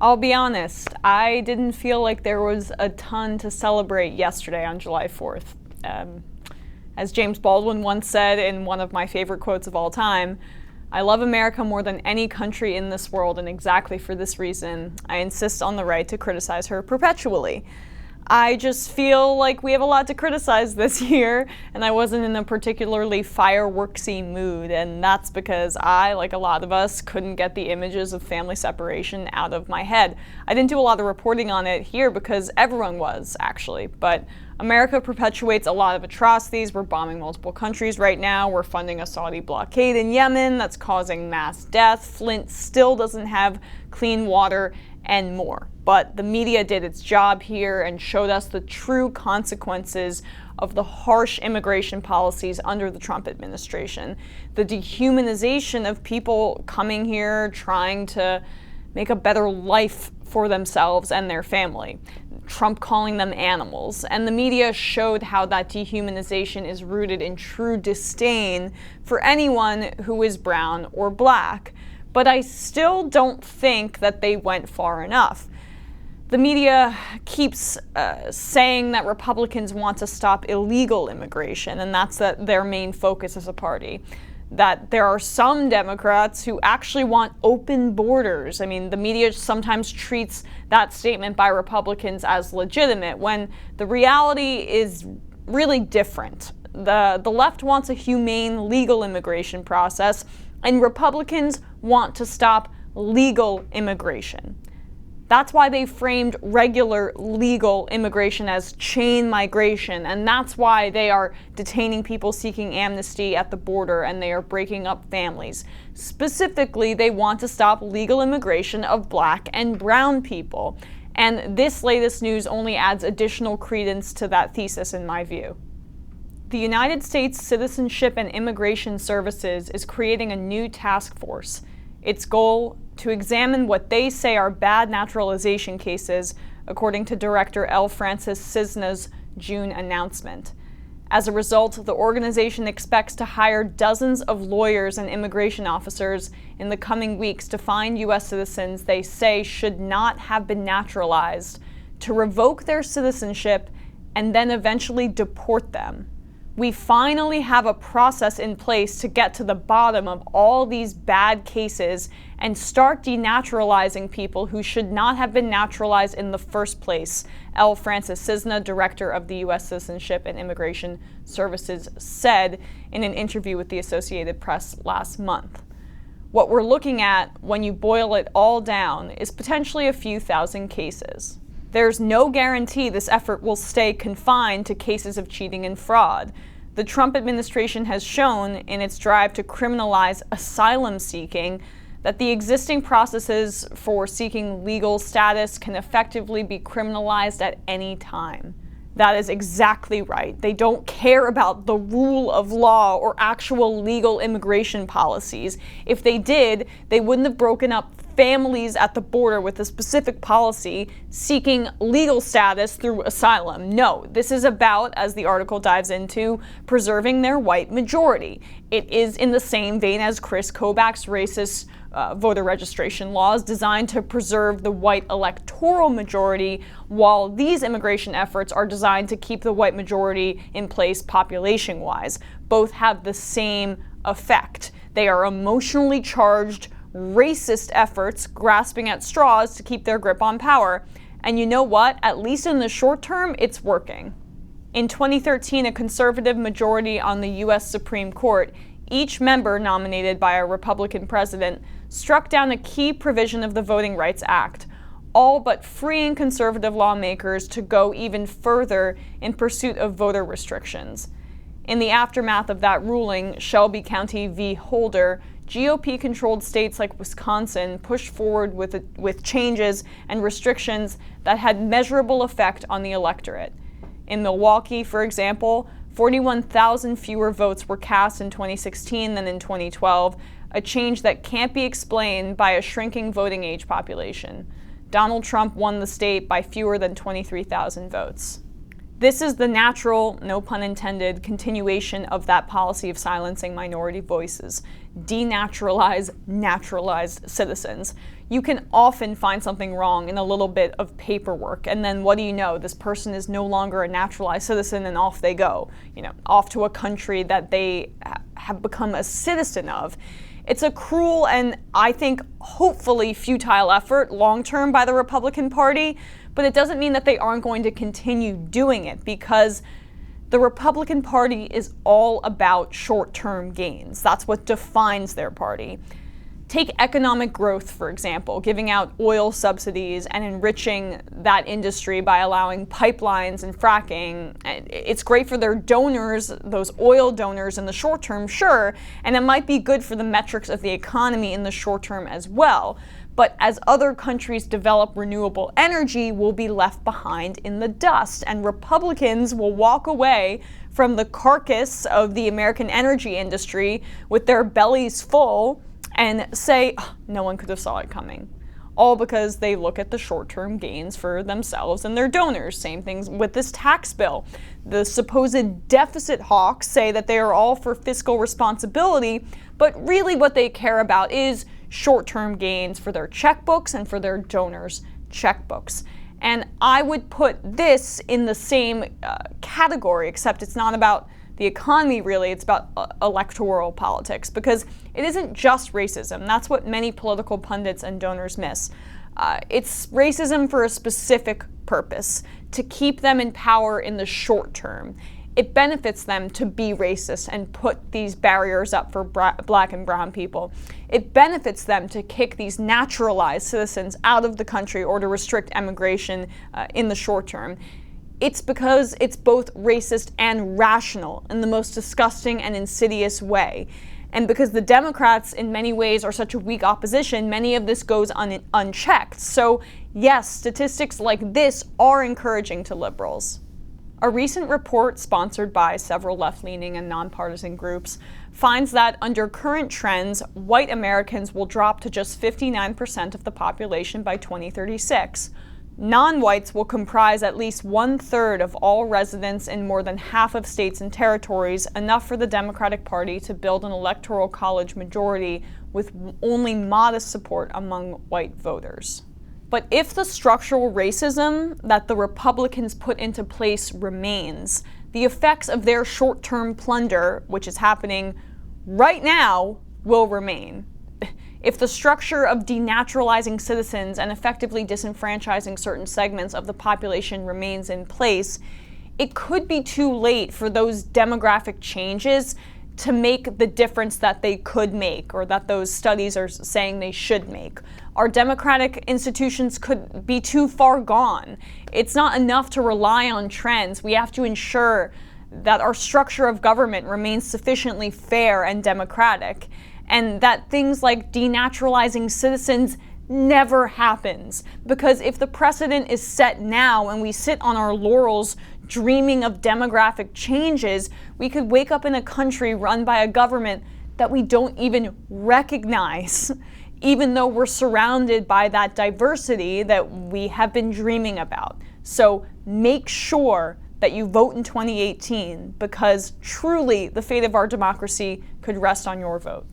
I'll be honest, I didn't feel like there was a ton to celebrate yesterday on July 4th. As James Baldwin once said in one of my favorite quotes of all time, "I love America more than any country in this world, and exactly for this reason, I insist on the right to criticize her perpetually." I just feel like we have a lot to criticize this year, and I wasn't in a particularly fireworksy mood, and that's because I, like a lot of us, couldn't get the images of family separation out of my head. I didn't do a lot of reporting on it here because everyone was, actually, but America perpetuates a lot of atrocities. We're bombing multiple countries right now. We're funding a Saudi blockade in Yemen that's causing mass death. Flint still doesn't have clean water, and more. But the media did its job here and showed us the true consequences of the harsh immigration policies under the Trump administration. The dehumanization of people coming here trying to make a better life for themselves and their family. Trump calling them animals. And the media showed how that dehumanization is rooted in true disdain for anyone who is brown or black. But I still don't think that they went far enough. The media keeps saying that Republicans want to stop illegal immigration, and that's their main focus as a party. That there are some Democrats who actually want open borders. I mean, the media sometimes treats that statement by Republicans as legitimate, when the reality is really different. The left wants a humane, legal immigration process, and Republicans want to stop legal immigration. That's why they framed regular legal immigration as chain migration, and that's why they are detaining people seeking amnesty at the border, and they are breaking up families. Specifically, they want to stop legal immigration of black and brown people, and this latest news only adds additional credence to that thesis in my view. The United States Citizenship and Immigration Services is creating a new task force. Its goal, to examine what they say are bad naturalization cases, according to Director L. Francis Cisna's June announcement. As a result, the organization expects to hire dozens of lawyers and immigration officers in the coming weeks to find U.S. citizens they say should not have been naturalized, to revoke their citizenship, and then eventually deport them. We finally have a process in place to get to the bottom of all these bad cases and start denaturalizing people who should not have been naturalized in the first place, L. Francis Cisna, director of the U.S. Citizenship and Immigration Services, said in an interview with the Associated Press last month. What we're looking at, when you boil it all down, is potentially a few thousand cases. There's no guarantee this effort will stay confined to cases of cheating and fraud. The Trump administration has shown, in its drive to criminalize asylum seeking, that the existing processes for seeking legal status can effectively be criminalized at any time. That is exactly right. They don't care about the rule of law or actual legal immigration policies. If they did, they wouldn't have broken up families at the border with a specific policy seeking legal status through asylum. No, this is about, as the article dives into, preserving their white majority. It is in the same vein as Chris Kobach's racist voter registration laws designed to preserve the white electoral majority, while these immigration efforts are designed to keep the white majority in place population-wise. Both have the same effect. They are emotionally charged, racist efforts grasping at straws to keep their grip on power. And you know what? At least in the short term, it's working. In 2013, a conservative majority on the U.S. Supreme Court, each member nominated by a Republican president, struck down a key provision of the Voting Rights Act, all but freeing conservative lawmakers to go even further in pursuit of voter restrictions. In the aftermath of that ruling, Shelby County v. Holder, GOP-controlled states like Wisconsin pushed forward with changes and restrictions that had measurable effect on the electorate. In Milwaukee, for example, 41,000 fewer votes were cast in 2016 than in 2012, a change that can't be explained by a shrinking voting age population. Donald Trump won the state by fewer than 23,000 votes. This is the natural, no pun intended, continuation of that policy of silencing minority voices. Denaturalize naturalized citizens. You can often find something wrong in a little bit of paperwork, and then what do you know? This person is no longer a naturalized citizen, and off they go, off to a country that they have become a citizen of. It's a cruel and, I think, hopefully futile effort long-term by the Republican Party, but it doesn't mean that they aren't going to continue doing it, because the Republican Party is all about short-term gains. That's what defines their party. Take economic growth, for example, giving out oil subsidies and enriching that industry by allowing pipelines and fracking. It's great for their donors, those oil donors in the short term, sure, and it might be good for the metrics of the economy in the short term as well. But as other countries develop renewable energy, we'll be left behind in the dust, and Republicans will walk away from the carcass of the American energy industry with their bellies full and say, oh, no one could have saw it coming. All because they look at the short-term gains for themselves and their donors. Same things with this tax bill. The supposed deficit hawks say that they are all for fiscal responsibility, but really what they care about is short-term gains for their checkbooks and for their donors' checkbooks. And I would put this in the same category, except it's not about the economy, really, it's about electoral politics, because it isn't just racism. That's what many political pundits and donors miss. It's racism for a specific purpose, to keep them in power in the short term. It benefits them to be racist and put these barriers up for black and brown people. It benefits them to kick these naturalized citizens out of the country or to restrict immigration in the short term. It's because it's both racist and rational in the most disgusting and insidious way. And because the Democrats in many ways are such a weak opposition, many of this goes unchecked. So yes, statistics like this are encouraging to liberals. A recent report sponsored by several left-leaning and nonpartisan groups finds that under current trends, white Americans will drop to just 59% of the population by 2036. Non-whites will comprise at least 1/3 of all residents in more than half of states and territories, enough for the Democratic Party to build an electoral college majority with only modest support among white voters. But if the structural racism that the Republicans put into place remains, the effects of their short-term plunder, which is happening right now, will remain. If the structure of denaturalizing citizens and effectively disenfranchising certain segments of the population remains in place, it could be too late for those demographic changes to make the difference that they could make, or that those studies are saying they should make. Our democratic institutions could be too far gone. It's not enough to rely on trends. We have to ensure that our structure of government remains sufficiently fair and democratic, and that things like denaturalizing citizens never happens. Because if the precedent is set now and we sit on our laurels dreaming of demographic changes, we could wake up in a country run by a government that we don't even recognize, even though we're surrounded by that diversity that we have been dreaming about. So make sure that you vote in 2018, because truly the fate of our democracy could rest on your vote.